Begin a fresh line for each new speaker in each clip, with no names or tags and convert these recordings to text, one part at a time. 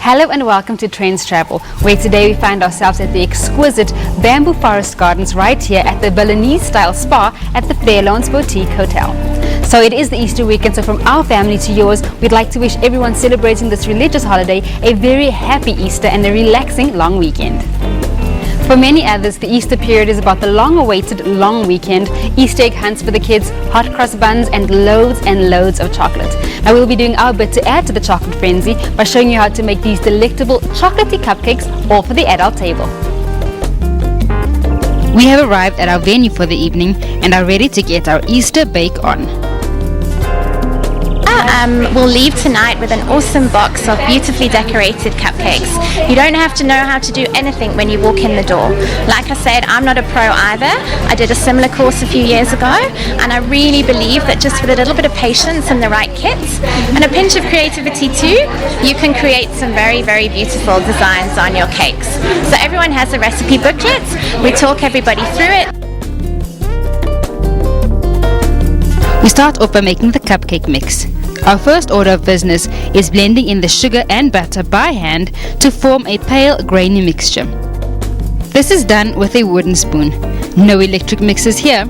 Hello and welcome to Trendz Travel, where today we find ourselves at the exquisite Bamboo Forest Gardens right here at the Balinese-style spa at the Fairlawns Boutique Hotel. So it is the Easter weekend, so from our family to yours, we'd like to wish everyone celebrating this religious holiday a very happy Easter and a relaxing long weekend. For many others, the Easter period is about the long-awaited long weekend, Easter egg hunts for the kids, hot cross buns and loads of chocolate. Now we'll be doing our bit to add to the chocolate frenzy by showing you how to make these delectable chocolatey cupcakes all for the adult table. We have arrived at our venue for the evening and are ready to get our Easter bake on.
We'll leave tonight with an awesome box of beautifully decorated cupcakes. You don't have to know how to do anything when you walk in the door. Like I said, I'm not a pro either. I did a similar course a few years ago, and I really believe that just with a little bit of patience and the right kits and a pinch of creativity too, you can create some very, very beautiful designs on your cakes. So everyone has a recipe booklet. We talk everybody through it.
We start off by making the cupcake mix. Our first order of business is blending in the sugar and butter by hand to form a pale, grainy mixture. This is done with a wooden spoon. No electric mixers here.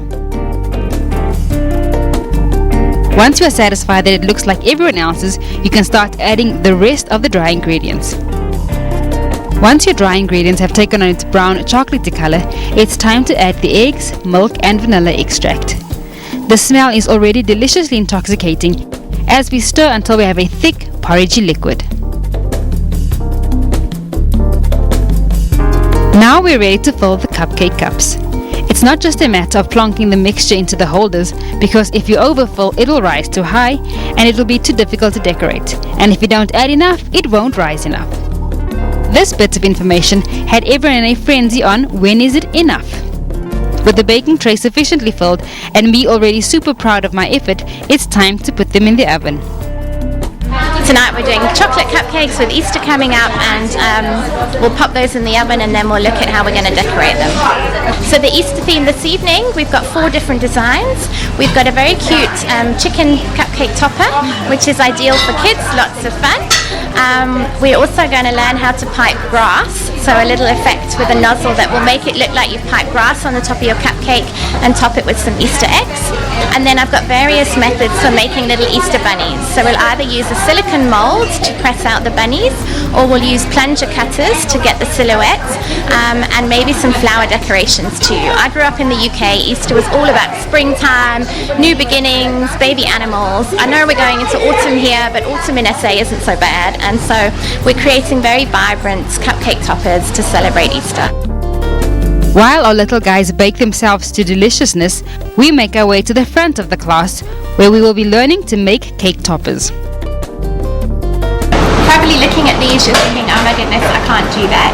Once you are satisfied that it looks like everyone else's, you can start adding the rest of the dry ingredients. Once your dry ingredients have taken on its brown chocolatey color, it's time to add the eggs, milk and vanilla extract. The smell is already deliciously intoxicating as we stir until we have a thick, porridgey liquid. Now we're ready to fill the cupcake cups. It's not just a matter of plonking the mixture into the holders, because if you overfill, it'll rise too high and it'll be too difficult to decorate. And if you don't add enough, it won't rise enough. This bit of information had everyone in a frenzy on when is it enough. With the baking tray sufficiently filled and me already super proud of my effort, it's time to put them in the oven.
Tonight we're doing chocolate cupcakes with Easter coming up, and we'll pop those in the oven and then we'll look at how we're going to decorate them. So the Easter theme this evening, we've got 4 different designs. We've got a very cute chicken cupcake topper, which is ideal for kids, lots of fun. We're also going to learn how to pipe grass, so a little effect with a nozzle that will make it look like you've piped grass on the top of your cupcake and top it with some Easter eggs. And then I've got various methods for making little Easter bunnies. So we'll either use a silicone mold to press out the bunnies, or we'll use plunger cutters to get the silhouettes, and maybe some flower decorations too. I grew up in the UK. Easter was all about springtime, new beginnings, baby animals. I know we're going into autumn here, but autumn in SA isn't so bad, and so we're creating very vibrant cupcake toppers to celebrate Easter.
While our little guys bake themselves to deliciousness, we make our way to the front of the class, where we will be learning to make cake toppers.
Probably looking at these, you're thinking, oh my goodness, I can't do that.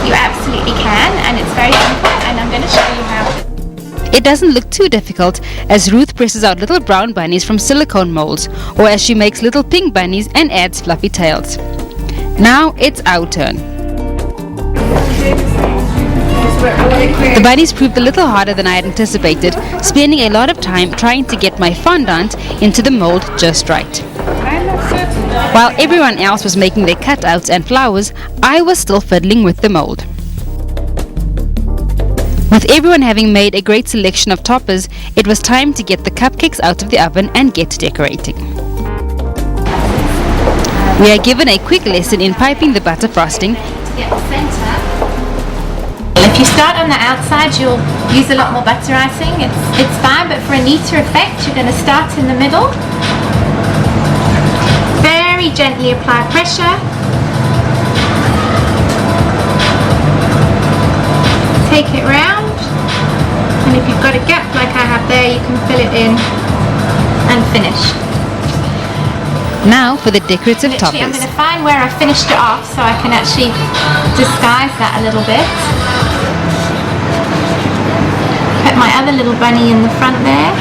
You absolutely can, and it's very simple, and I'm going to show you how.
It doesn't look too difficult as Ruth presses out little brown bunnies from silicone molds, or as she makes little pink bunnies and adds fluffy tails. Now it's our turn. The bunnies proved a little harder than I had anticipated, spending a lot of time trying to get my fondant into the mold just right. While everyone else was making their cutouts and flowers, I was still fiddling with the mold. With everyone having made a great selection of toppers, it was time to get the cupcakes out of the oven and get decorating. We are given a quick lesson in piping the butter frosting.
To get the center. If you start on the outside, you'll use a lot more butter icing. It's fine, but for a neater effect, you're going to start in the middle. Very gently apply pressure. Take it round, and if you've got a gap like I have there, you can fill it in and finish.
Now for the decorative toppers.
I'm going to find where I finished it off so I can actually disguise that a little bit. Put my other little bunny in the front there.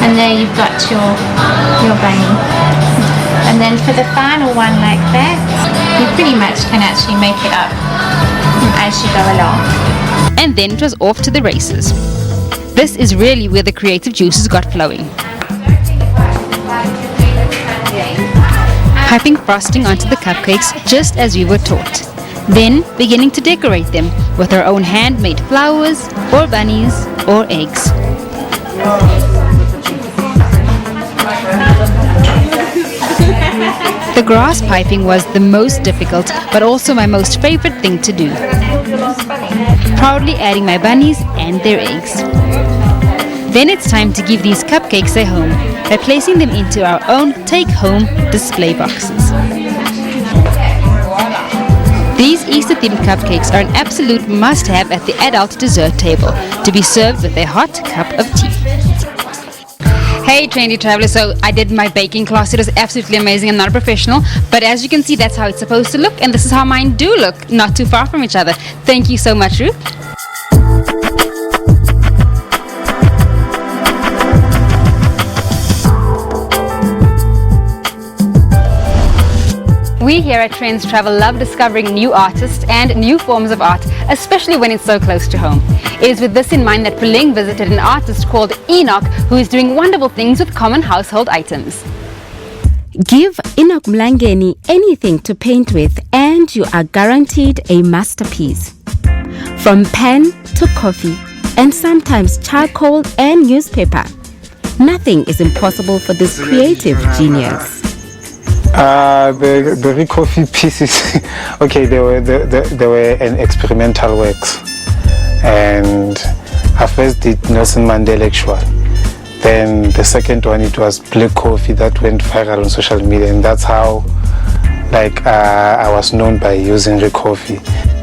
And there you've got your bunny. And then for the final one like that, you pretty much can actually make it up as you go along.
And then it was off to the races. This is really where the creative juices got flowing. piping frosting onto the cupcakes just as we were taught. Then beginning to decorate them with our own handmade flowers or bunnies or eggs. The grass piping was the most difficult, but also my most favorite thing to do. Proudly adding my bunnies and their eggs. Then it's time to give these cupcakes a home by placing them into our own take-home display boxes. These Easter-themed cupcakes are an absolute must-have at the adult dessert table to be served with a hot cup of tea. Hey trendy travelers, so I did my baking class. It was absolutely amazing. I'm not a professional, but as you can see, that's how it's supposed to look, and this is how mine do look, not too far from each other. Thank you so much, Ruth. We here at Trendz Travel love discovering new artists and new forms of art, especially when it's so close to home. It is with this in mind that Puling visited an artist called Enoch, who is doing wonderful things with common household items.
Give Enoch Mlangeni anything to paint with and you are guaranteed a masterpiece. From pen to coffee and sometimes charcoal and newspaper, nothing is impossible for this creative genius.
The coffee pieces, okay, they were an experimental works, and I first did Nelson Mandela actual. Then the second one, it was black coffee that went viral on social media, and that's how I was known by using the coffee.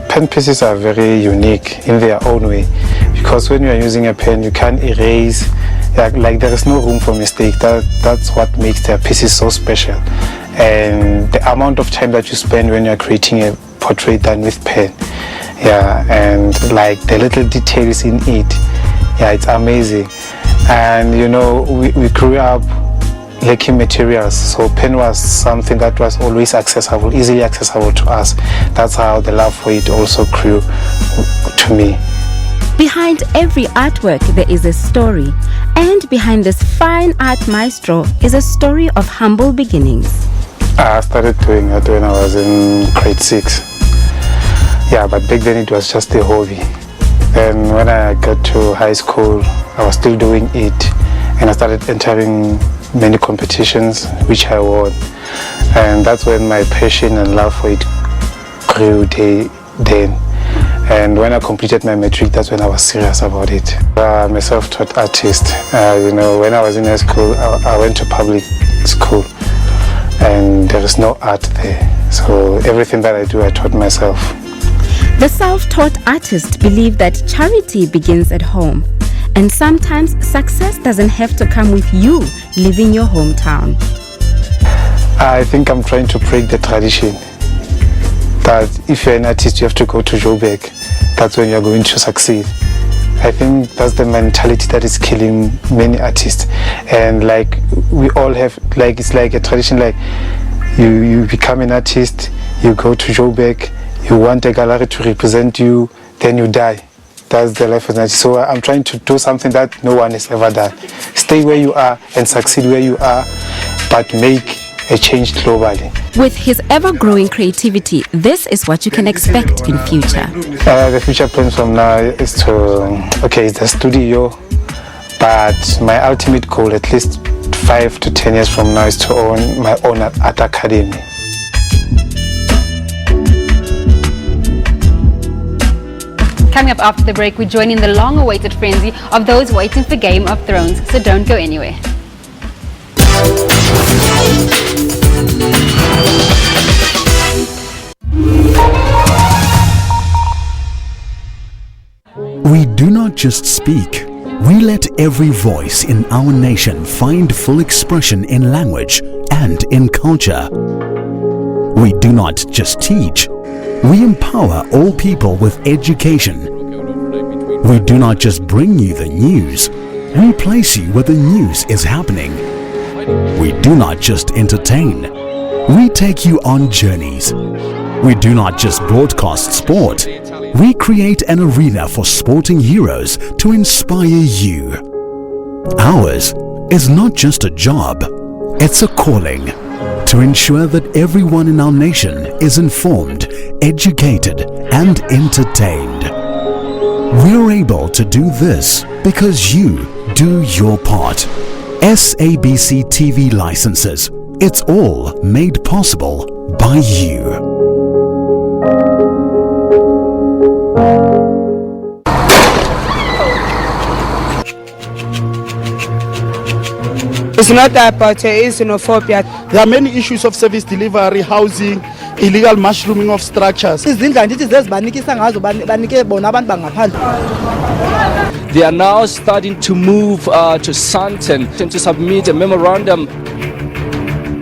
Pen pieces are very unique in their own way, because when you are using a pen, you can't erase. Like there is no room for mistake. That's what makes their pieces so special. And the amount of time that you spend when you're creating a portrait done with pen, and like the little details in it, it's amazing. And you know, we grew up lacking materials, so pen was something that was always accessible, easily accessible to us. That's how the love for it also grew to me.
Behind every artwork there is a story, and behind this fine art maestro is a story of humble beginnings.
I started doing that when I was in grade 6. But back then it was just a hobby. Then when I got to high school, I was still doing it, and I started entering many competitions which I won. And that's when my passion and love for it grew then. And when I completed my matric, that's when I was serious about it. I'm a self-taught artist. When I was in high school, I went to public school, and there is no art there. So everything that I do, I taught myself.
The self-taught artists believe that charity begins at home, and sometimes success doesn't have to come with you leaving your hometown.
I think I'm trying to break the tradition that if you're an artist, you have to go to Joburg. That's when you're going to succeed. I think that's the mentality that is killing many artists. And we all have, it's like a tradition, you become an artist, you go to Joburg, you want a gallery to represent you, then you die. That's the life of an artist. So I'm trying to do something that no one has ever done. Stay where you are and succeed where you are, but make a change globally.
With his ever-growing creativity, this is what you can expect in future.
The future plans from now is it's the studio, but my ultimate goal, at least 5 to 10 years from now, is to own my own art academy.
Coming up after the break, we join in the long-awaited frenzy of those waiting for Game of Thrones, so don't go anywhere.
We do not just speak, we let every voice in our nation find full expression in language and in culture. We do not just teach, we empower all people with education. We do not just bring you the news, we place you where the news is happening. We do not just entertain, we take you on journeys. We do not just broadcast sport, we create an arena for sporting heroes to inspire you. Ours is not just a job, it's a calling to ensure that everyone in our nation is informed, educated, and entertained. We're able to do this because you do your part. SABC TV licenses. It's all made possible by you.
It's not about xenophobia.
There are many issues of service delivery, housing, illegal mushrooming of structures.
They are
now starting to move to Sandton and to submit a memorandum.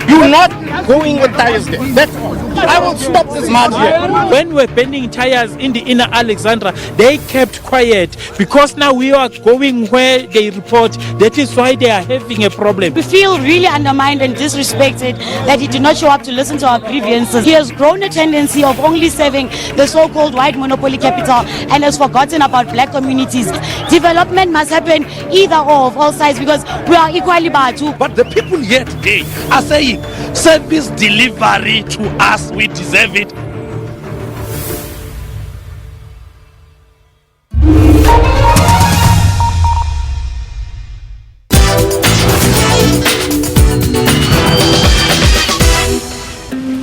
You're not going with tires there. That's all. I will stop this march here.
When we're bending tires in the inner Alexandra, they kept quiet because now we are going where they report. That is why they are having a problem.
We feel really undermined and disrespected that he did not show up to listen to our grievances. He has grown a tendency of only serving the so-called white monopoly capital and has forgotten about black communities. Development must happen either or of all sides because we are equally Batu.
But the people here today are saying service delivery to us, we deserve it.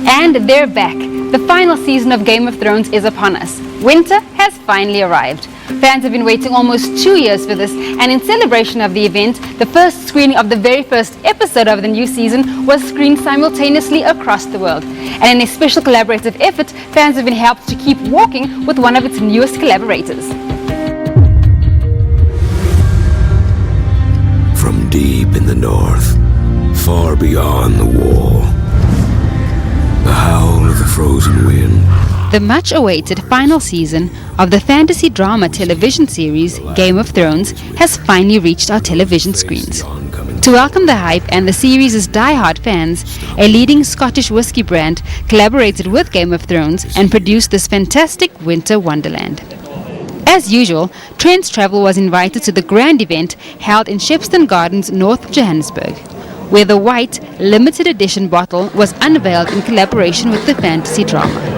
And they're back. The final season of Game of Thrones is upon us. Winter has finally arrived. Fans have been waiting almost 2 years for this, and in celebration of the event, the first screening of the very first episode of the new season was screened simultaneously across the world. And in a special collaborative effort, fans have been helped to keep walking with one of its newest collaborators.
From deep in the north, far beyond the wall, the howl of the frozen wind.
The much-awaited final season of the fantasy drama television series Game of Thrones has finally reached our television screens. To welcome the hype and the series' die-hard fans, a leading Scottish whiskey brand collaborated with Game of Thrones and produced this fantastic winter wonderland. As usual, Trendz Travel was invited to the grand event held in Shepstone Gardens, north of Johannesburg, where the white limited edition bottle was unveiled in collaboration with the fantasy drama.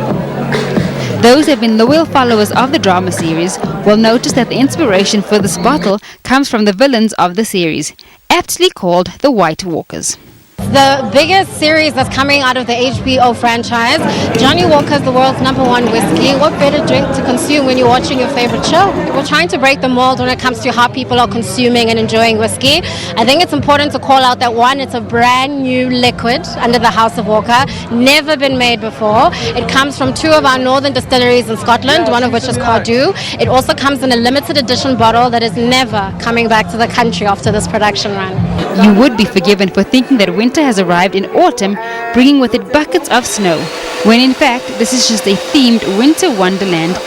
Those who have been loyal followers of the drama series will notice that the inspiration for this bottle comes from the villains of the series, aptly called the White Walkers.
The biggest series that's coming out of the HBO franchise. Johnny Walker's the world's #1 whiskey. What better drink to consume when you're watching your favorite show? We're trying to break the mold when it comes to how people are consuming and enjoying whiskey. I think it's important to call out that one, it's a brand new liquid under the House of Walker, never been made before. It comes from 2 of our northern distilleries in Scotland, one of which is Cardew. It also comes in a limited edition bottle that is never coming back to the country after this production run.
You would be forgiven for thinking that winter has arrived in autumn, bringing with it buckets of snow, when in fact this is just a themed winter wonderland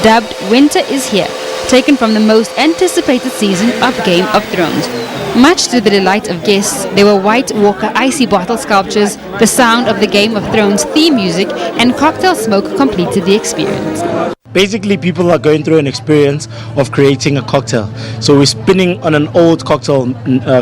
dubbed Winter is Here, taken from the most anticipated season of Game of Thrones. Much to the delight of guests, there were White Walker icy bottle sculptures, the sound of the Game of Thrones theme music, and cocktail smoke completed the experience.
Basically, people are going through an experience of creating a cocktail. So we're spinning on an old cocktail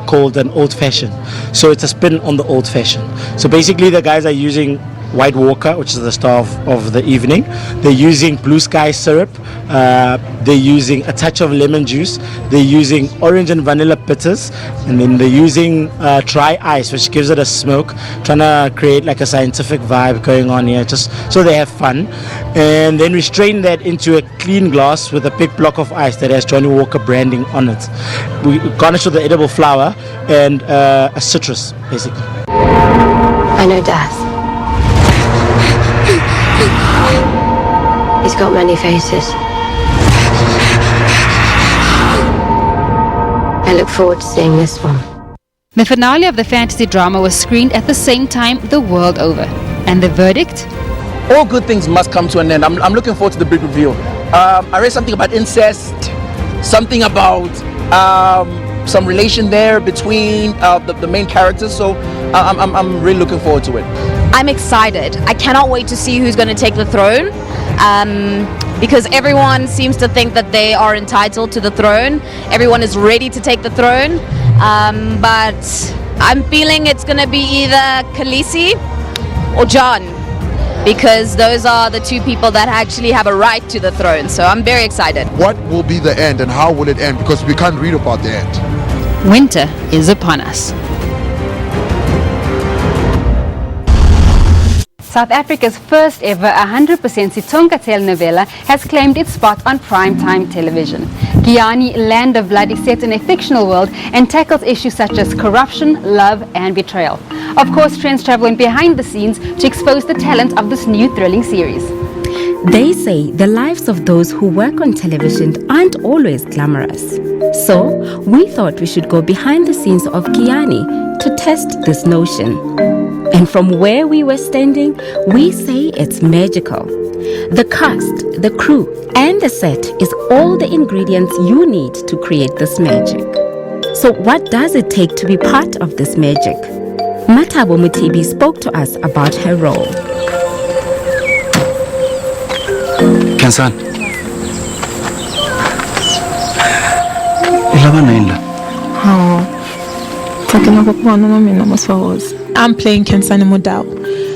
called an old fashioned. So it's a spin on the old fashioned. So basically the guys are using White Walker, which is the star of the evening. They're using Blue Sky syrup. They're using a touch of lemon juice. They're using orange and vanilla bitters. And then they're using dry ice, which gives it a smoke. Trying to create like a scientific vibe going on here, just so they have fun. And then we strain that into a clean glass with a big block of ice that has Johnny Walker branding on it. We garnish with the edible flower and a citrus, basically.
I know death. He's got many faces. I look forward to seeing this one.
The finale of the fantasy drama was screened at the same time the world over. And the verdict?
All good things must come to an end. I'm looking forward to the big reveal. I read something about incest, something about some relation there between the main characters, so I'm really looking forward to it.
I'm excited. I cannot wait to see who's going to take the throne, because everyone seems to think that they are entitled to the throne. Everyone is ready to take the throne, but I'm feeling it's going to be either Khaleesi or John, because those are the two people that actually have a right to the throne. So I'm very excited.
What will be the end and how will it end? Because we can't read about the end.
Winter is upon us. South Africa's first ever 100% Otunga Telenovel has claimed its spot on primetime television. Giyani, Land of Blood, is set in a fictional world and tackles issues such as corruption, love and betrayal. Of course, Trendz went behind the scenes to expose the talent of this new thrilling series.
They say the lives of those who work on television aren't always glamorous. So, we thought we should go behind the scenes of Giyani to test this notion. And from where we were standing, we say it's magical. The cast, the crew, and the set is all the ingredients you need to create this magic. So what does it take to be part of this magic? Matabo Mutibi spoke to us about her role.
Kensan.
I'm playing Kensani Mudau.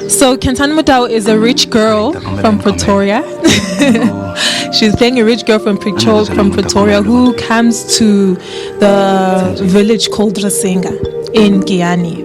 So Kensani Mudau is a rich girl from Pretoria. She's playing a rich girl from Pretoria who comes to the village called Rasinga in Giyani.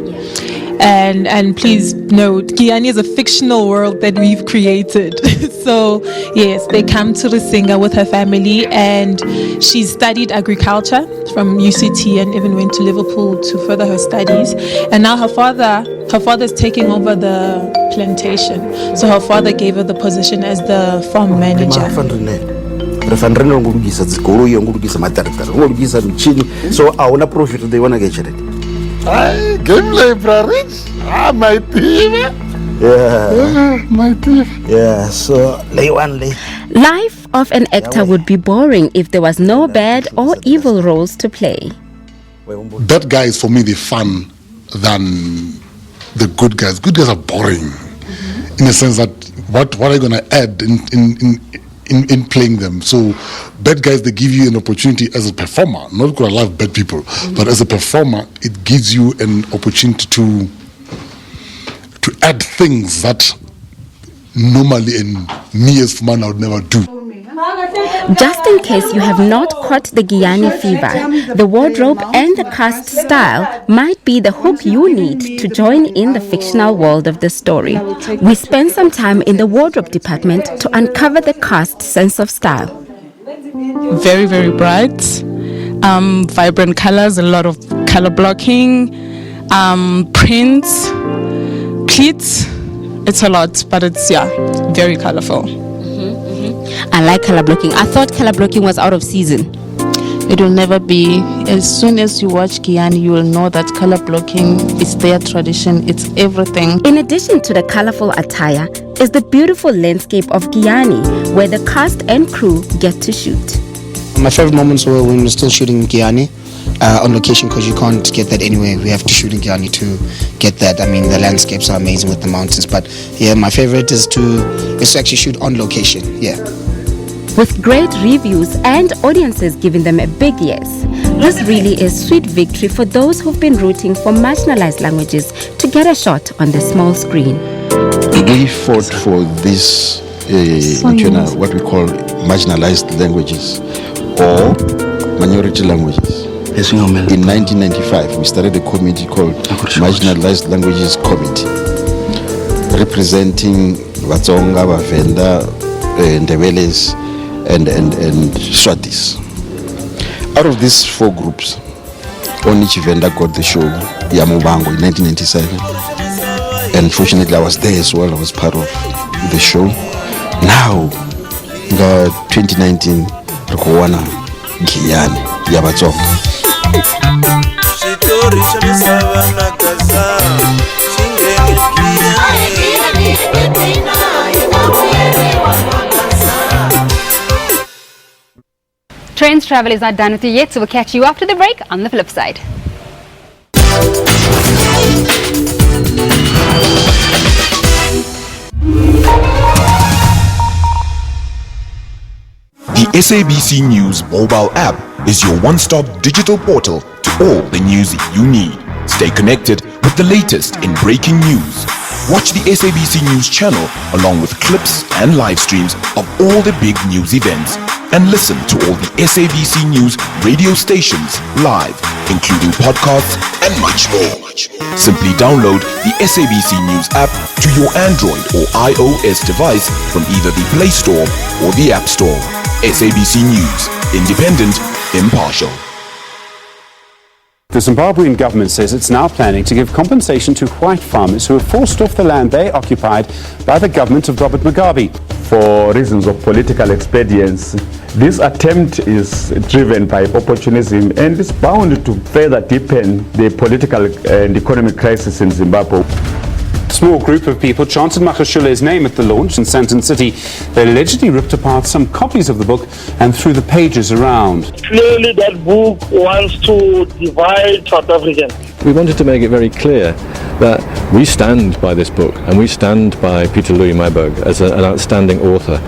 And please note, Giyani is a fictional world that we've created. So yes, they come to Rasinga with her family, and she studied agriculture from UCT and even went to Liverpool to further her studies. And now her father's taking over the plantation. So her father gave her the position as the farm manager.
So our profit they wanna get it.
Game library. My team.
Yeah.
My team.
Yeah, so
Life of an actor would be boring if there was no bad or evil roles to play.
Bad guys for me they're fun than the good guys. Good guys are boring, in the sense that what are you gonna add in playing them? So bad guys, they give you an opportunity as a performer. Not because I love bad people, but as a performer, it gives you an opportunity to add things that normally in me as man I would never do.
Just in case you have not caught the Giyani fever, the wardrobe and the cast style might be the hook you need to join in the fictional world of the story. We spent some time in the wardrobe department to uncover the cast sense of style.
Very, very bright, vibrant colors, a lot of color blocking, prints, pleats. It's a lot, but it's very colorful.
I like color blocking. I thought color blocking was out of season.
It will never be. As soon as you watch Giyani, you will know that color blocking is their tradition. It's everything.
In addition to the colorful attire, is the beautiful landscape of Giyani, where the cast and crew get to shoot.
My favorite moments were when we're still shooting Giyani on location, because you can't get that anywhere. We have to shoot in Giyani to get that. I mean, the landscapes are amazing with the mountains. But yeah, my favorite is to actually shoot on location. Yeah.
With great reviews and audiences giving them a big yes, this really is sweet victory for those who've been rooting for marginalized languages to get a shot on the small screen.
We fought for this, what we call marginalized languages or minority languages. In 1995, we started a committee called Marginalized Languages Committee, representing Vatsonga, Vavenda, Ndebeles, and Swatis. Out of these four groups, only Chivenda got the show Yamubango in 1997. And fortunately, I was there as well. I was part of the show. Now, in 2019, Rikuwana Giyani Yabatsonga.
Trendz travel is not done with you yet, so we'll catch you after the break on the flip side.
The SABC News mobile app is your one-stop digital portal to all the news you need. Stay connected with the latest in breaking news, Watch the SABC News channel along with clips and live streams of all the big news events. And listen to all the SABC News radio stations live, including podcasts and much more. Simply download the SABC News app to your Android or iOS device from either the Play Store or the App Store. SABC News, independent, impartial.
The Zimbabwean government says it's now planning to give compensation to white farmers who were forced off the land they occupied by the government of Robert Mugabe.
For reasons of political expedience, this attempt is driven by opportunism and is bound to further deepen the political and economic crisis in Zimbabwe.
A small group of people chanted Makashule's name at the launch in Sandton City. They allegedly ripped apart some copies of the book and threw the pages around.
Clearly that book wants to divide South Africans.
We wanted to make it very clear that we stand by this book and we stand by Peter Louis Myburgh as an outstanding author.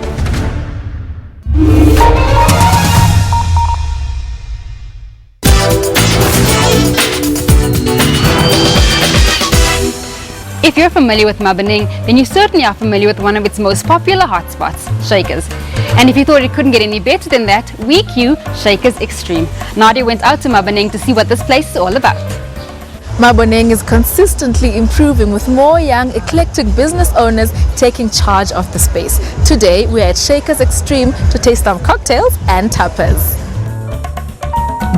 If you're familiar with Mabaneng, then you certainly are familiar with one of its most popular hotspots, Shakers. And if you thought it couldn't get any better than that, we cue Shakers Extreme. Nadia went out to Mabaneng to see what this place is all about.
Mabaneng is consistently improving with more young, eclectic business owners taking charge of the space. Today, we are at Shakers Extreme to taste some cocktails and tapas.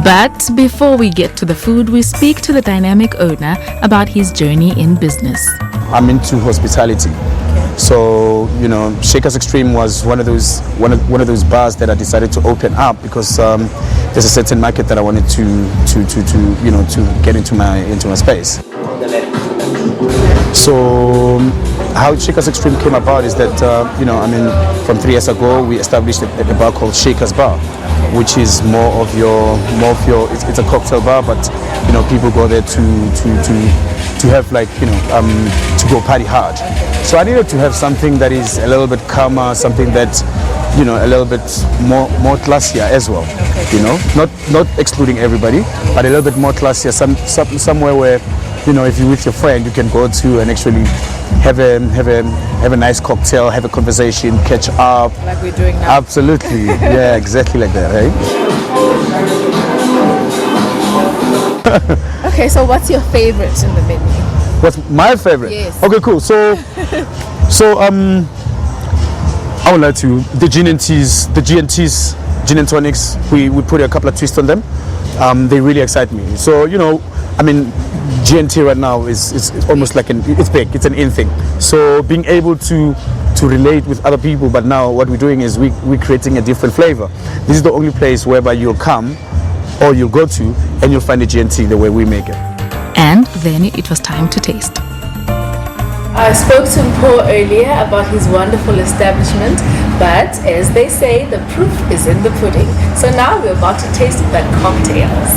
But before we get to the food, we speak to the dynamic owner about his journey in business.
I'm into hospitality. So, you know, Shakers Extreme was one of those bars that I decided to open up because there's a certain market that I wanted to get into my space. So how Shakers Extreme came about is that from 3 years ago we established a bar called Shakers Bar, which is more of your it's a cocktail bar, but people go there to have to go party hard. So I needed to have something that is a little bit calmer, something that a little bit more classier as well. Not excluding everybody, but a little bit more classier. Somewhere where if you're with your friend, you can go to and actually have a nice cocktail, have a conversation, catch up.
Like we're doing now.
Absolutely, yeah, exactly like that,
right? Okay, so what's your favorite in the menu?
What's my favorite?
Yes.
Okay, cool. So I would like to the gin and gin and tonics. We put a couple of twists on them. They really excite me. So GNT right now is almost like it's big. It's an in thing. So being able to relate with other people, but now what we're doing is we're creating a different flavor. This is the only place whereby you'll come or you'll go to and you'll find the GNT the way we make it.
And then it was time to taste.
I spoke to Paul earlier about his wonderful establishment, but as they say, the proof is in the pudding. So now we're about to taste the cocktails.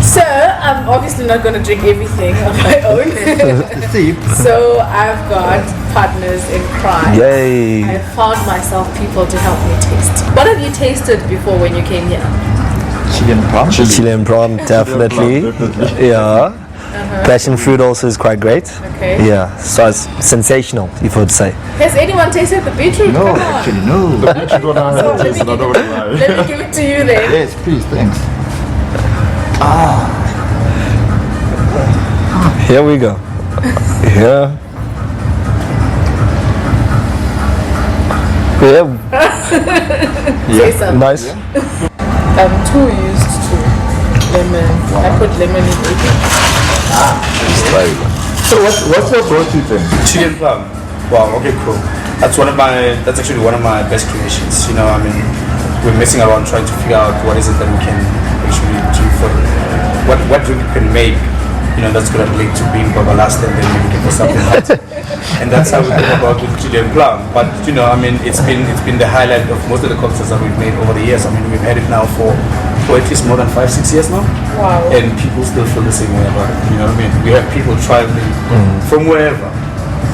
So I'm obviously not going to drink everything on my own. So I've got partners in crime.
Yay!
I found myself people to help me taste. What have you tasted before when you came here?
Chili and prawn, definitely. Yeah. Passion fruit also is quite great.
Okay.
Yeah, so it's sensational, if I would say.
Has anyone tasted the beetroot?
No,
Come on.
actually, no.
The beetroot one I have tasted, I don't want to lie. Let me give it to you then.
Yes, please, thanks. Here we go. Yeah.
Say something.
Nice.
I'm too used to lemon. Wow. I put lemon in everything.
So what's your go-to thing?
Chili and plum. Wow. Okay, cool. That's actually one of my best creations. We're messing around trying to figure out what is it that we can actually do for what drink we can make. That's gonna relate to being last and then we're looking for something hot. And that's how we think about with chili and plum. But it's been the highlight of most of the cocktails that we've made over the years. We've had it now for at least more than 5-6 years now.
Wow.
And people still feel the same way about it. We have people traveling from wherever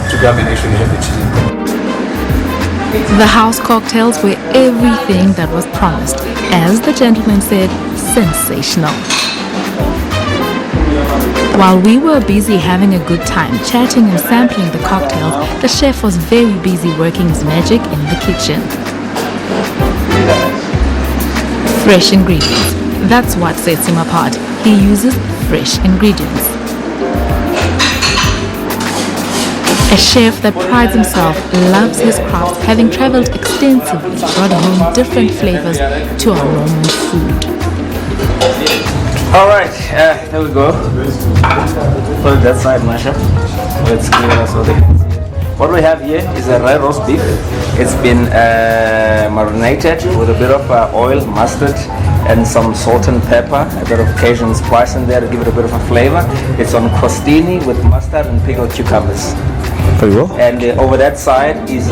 to come and actually have the chili and plum.
The house cocktails were everything that was promised. As the gentleman said, sensational. While we were busy having a good time, chatting and sampling the cocktails, the chef was very busy working his magic in the kitchen. Fresh ingredients. That's what sets him apart. He uses fresh ingredients. A chef that prides himself, loves his craft, having traveled extensively, brought home different flavors to our normal food.
All right, here we go. Put that side, Masha. Let's clear us so they can see it. What we have here is a rye roast beef. It's been marinated with a bit of oil, mustard, and some salt and pepper, a bit of Cajun spice in there to give it a bit of a flavor. It's on crostini with mustard and pickled cucumbers. Very well. And over that side is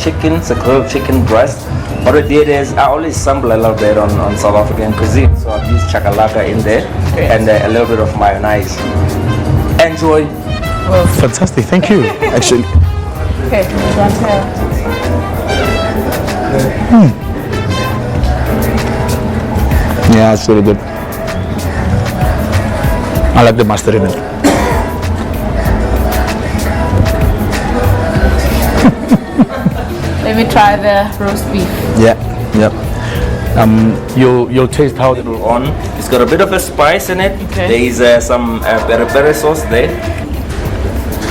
chicken, it's a grilled chicken breast. What I did is I always sample a little bit on South African cuisine, so I've used chakalaka in there and a little bit of mayonnaise. Enjoy.
Well, fantastic, thank you. Actually.
Okay,
Yeah, it's really good. I like the mustard in it.
let me try the roast beef.
Yeah, yeah. You'll taste how
it will on. It's got a bit of a spice in it. Okay. There is some peri sauce there.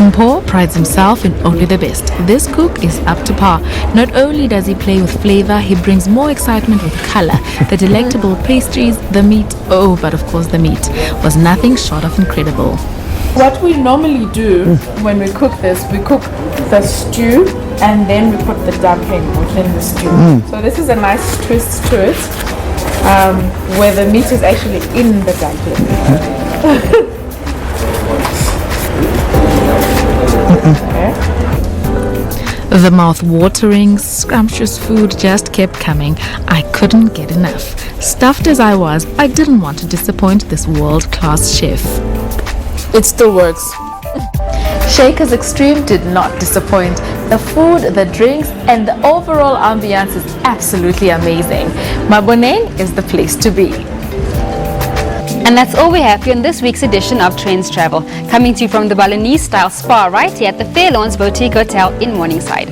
Mpo prides himself in only the best. This cook is up to par. Not only does he play with flavor, he brings more excitement with color. The delectable pastries, the meat, but of course the meat, was nothing short of incredible.
What we normally do when we cook this, we cook the stew and then we put the dumpling within the stew. So this is a nice twist to it, where the meat is actually in the dumpling.
The mouth-watering, scrumptious food just kept coming. I couldn't get enough. Stuffed as I was, I didn't want to disappoint this world-class chef.
It still works. Shaker's Extreme did not disappoint. The food, the drinks, and the overall ambience is absolutely amazing. Maboneng is the place to be.
And that's all we have here in this week's edition of Trendz Travel, coming to you from the Balinese-style spa right here at the Fairlawns Boutique Hotel in Morningside.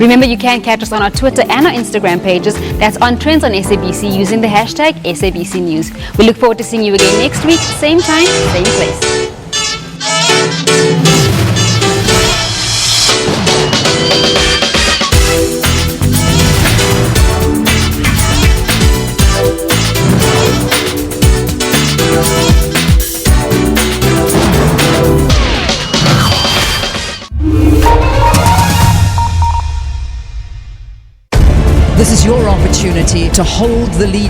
Remember, you can catch us on our Twitter and our Instagram pages. That's on Trendz on SABC using the hashtag SABC News. We look forward to seeing you again next week, same time, same place.
This is your opportunity to hold the lead